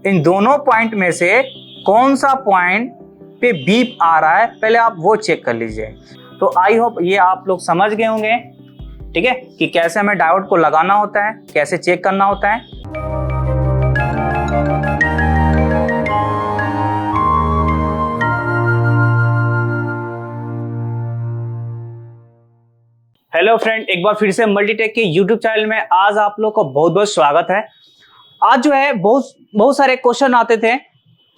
इन दोनों पॉइंट में से कौन सा पॉइंट पे बीप आ रहा है, पहले आप वो चेक कर लीजिए। तो आई होप ये आप लोग समझ गए होंगे, ठीक है, कि कैसे हमें डायोड को लगाना होता है, कैसे चेक करना होता है। हेलो फ्रेंड, एक बार फिर से मल्टीटेक के यूट्यूब चैनल में आज आप लोग का बहुत बहुत स्वागत है। आज जो है बहुत सारे क्वेश्चन आते थे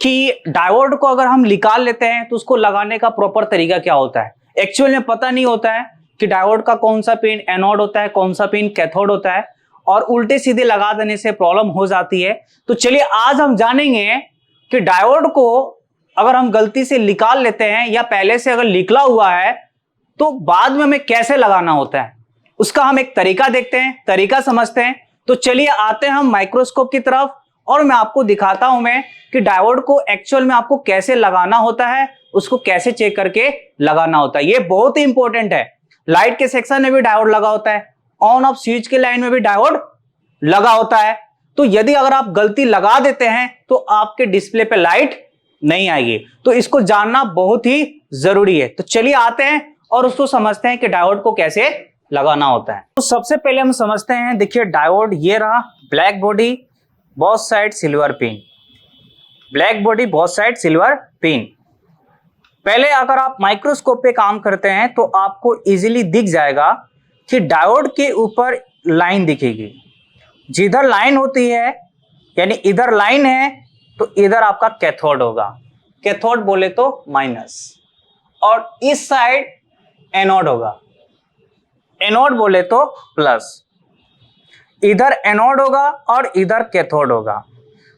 कि डायोड को अगर हम निकाल लेते हैं तो उसको लगाने का प्रॉपर तरीका क्या होता है। एक्चुअल में पता नहीं होता है कि डायोड का कौन सा पिन एनोड होता है, कौन सा पिन कैथोड होता है, और उल्टे सीधे लगा देने से प्रॉब्लम हो जाती है। तो चलिए आज हम जानेंगे कि डायोड को अगर हम गलती से निकाल लेते हैं या पहले से अगर निकला हुआ है तो बाद में हमें कैसे लगाना होता है, उसका हम एक तरीका देखते हैं, तरीका समझते हैं। तो चलिए आते हैं हम माइक्रोस्कोप की तरफ और मैं आपको दिखाता हूं कि डायोड को एक्चुअल में आपको कैसे लगाना होता है, उसको कैसे चेक करके लगाना होता है। ये बहुत ही इंपॉर्टेंट है। लाइट के सेक्शन में भी डायोड लगा होता है, ऑन ऑफ स्विच के लाइन में भी डायोड लगा होता है। तो यदि अगर आप गलती लगा देते हैं तो आपके डिस्प्ले पे लाइट नहीं आएगी। तो इसको जानना बहुत ही जरूरी है। तो चलिए आते हैं और उसको समझते हैं कि डायोड को कैसे लगाना होता है। तो सबसे पहले हम समझते हैं, देखिए डायोड ये रहा, black body both side silver pin, black body both side silver pin. पहले अगर आप माइक्रोस्कोप पे काम करते हैं तो आपको इजीली दिख जाएगा कि डायोड के ऊपर लाइन दिखेगी। जिधर लाइन होती है यानी इधर लाइन है तो इधर आपका कैथोड होगा, कैथोड बोले तो माइनस, और इस साइड एनोड होगा, एनोड बोले तो प्लस। इधर एनोड होगा और इधर कैथोड होगा।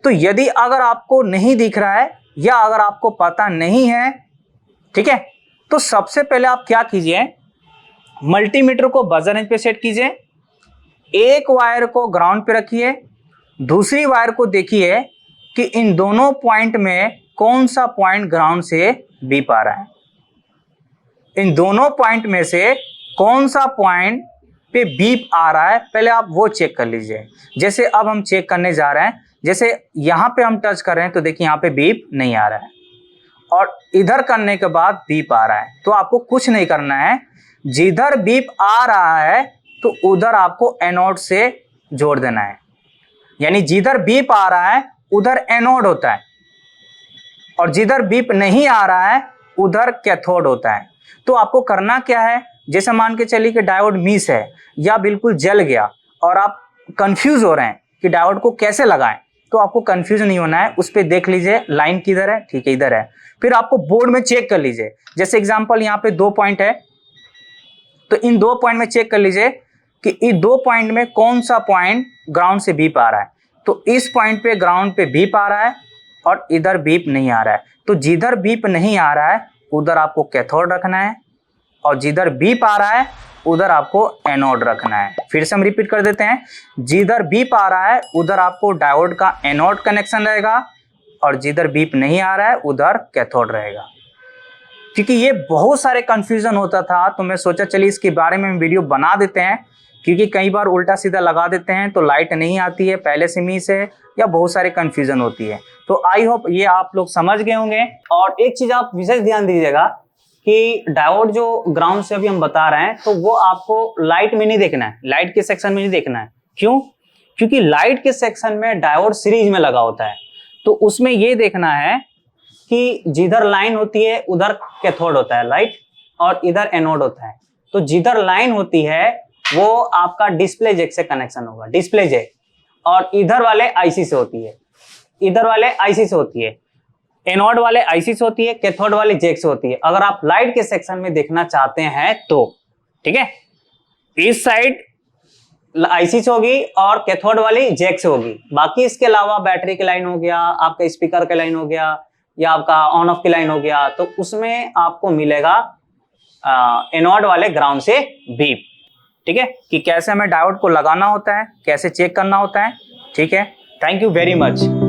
तो यदि अगर आपको नहीं दिख रहा है या अगर आपको पता नहीं है, ठीक है, तो सबसे पहले आप क्या कीजिए, मल्टीमीटर को बजर रेंज पे सेट कीजिए, एक वायर को ग्राउंड पे रखिए, दूसरी वायर को देखिए कि इन दोनों पॉइंट में कौन सा पॉइंट ग्राउंड से बीप आ रहा है। इन दोनों पॉइंट में से कौन सा पॉइंट पे बीप आ रहा है, पहले आप वो चेक कर लीजिए। जैसे अब हम चेक करने जा रहे हैं, जैसे यहां पे हम टच कर रहे हैं तो देखिए यहां पे बीप नहीं आ रहा है, और इधर करने के बाद बीप आ रहा है। तो आपको कुछ नहीं करना है, जिधर बीप आ रहा है तो उधर आपको एनोड से जोड़ देना है। यानी जिधर बीप आ रहा है उधर एनोड होता है और जिधर बीप नहीं आ रहा है उधर कैथोड होता है। तो आपको करना क्या है, जैसे मान के चलिए कि डायोड मिस है या बिल्कुल जल गया और आप कंफ्यूज हो रहे हैं कि डायोड को कैसे लगाएं, तो आपको कंफ्यूज नहीं होना है। उस पर देख लीजिए लाइन किधर है, ठीक है इधर है। फिर आपको बोर्ड में चेक कर लीजिए, जैसे एग्जांपल यहाँ पे 2 पॉइंट है तो इन 2 पॉइंट में चेक कर लीजिए कि इन 2 पॉइंट में कौन सा पॉइंट ग्राउंड से बीप आ रहा है। तो इस पॉइंट पे ग्राउंड पे बीप आ रहा है और इधर बीप नहीं आ रहा है। तो जिधर बीप नहीं आ रहा है उधर आपको कैथोड रखना है और जिधर बीप आ रहा है उधर आपको एनोड रखना है। फिर से हम रिपीट कर देते हैं, जिधर बीप आ रहा है उधर आपको डायोड का एनोड कनेक्शन रहेगा और जिधर बीप नहीं आ रहा है उधर कैथोड रहेगा। क्योंकि ये बहुत सारे कंफ्यूजन होता था तो मैं सोचा चलिए इसके बारे में वीडियो बना देते हैं, क्योंकि कई बार उल्टा सीधा लगा देते हैं तो लाइट नहीं आती है, पहले से मिस है या बहुत सारे कंफ्यूजन होती है। तो आई होप ये आप लोग समझ गए होंगे। और एक चीज आप विशेष ध्यान दीजिएगा कि डायोड जो ग्राउंड से अभी हम बता रहे हैं तो वो आपको लाइट में नहीं देखना है, लाइट के सेक्शन में नहीं देखना है। क्यों? क्योंकि लाइट के सेक्शन में डायोड सीरीज में लगा होता है, तो उसमें ये देखना है कि जिधर लाइन होती है उधर कैथोड होता है लाइट और इधर एनोड होता है। तो जिधर लाइन होती है वो आपका डिस्प्ले जैक से कनेक्शन होगा, डिस्प्ले जैक, और इधर वाले आईसी से होती है, इधर वाले आईसी से होती है, एनोड वाले आईसी से होती है, कैथोड वाले जैक से होती है। अगर आप लाइट के सेक्शन में देखना चाहते हैं तो ठीक है, इस साइड आईसी से होगी और कैथोड वाली जैक से होगी। बाकी इसके अलावा बैटरी की लाइन हो गया, आपका स्पीकर का लाइन हो गया या आपका ऑन ऑफ की लाइन हो गया, तो उसमें आपको मिलेगा एनोड वाले ग्राउंड से बीप। ठीक है, कि कैसे हमें डायोड को लगाना होता है, कैसे चेक करना होता है। ठीक है, थैंक यू वेरी मच।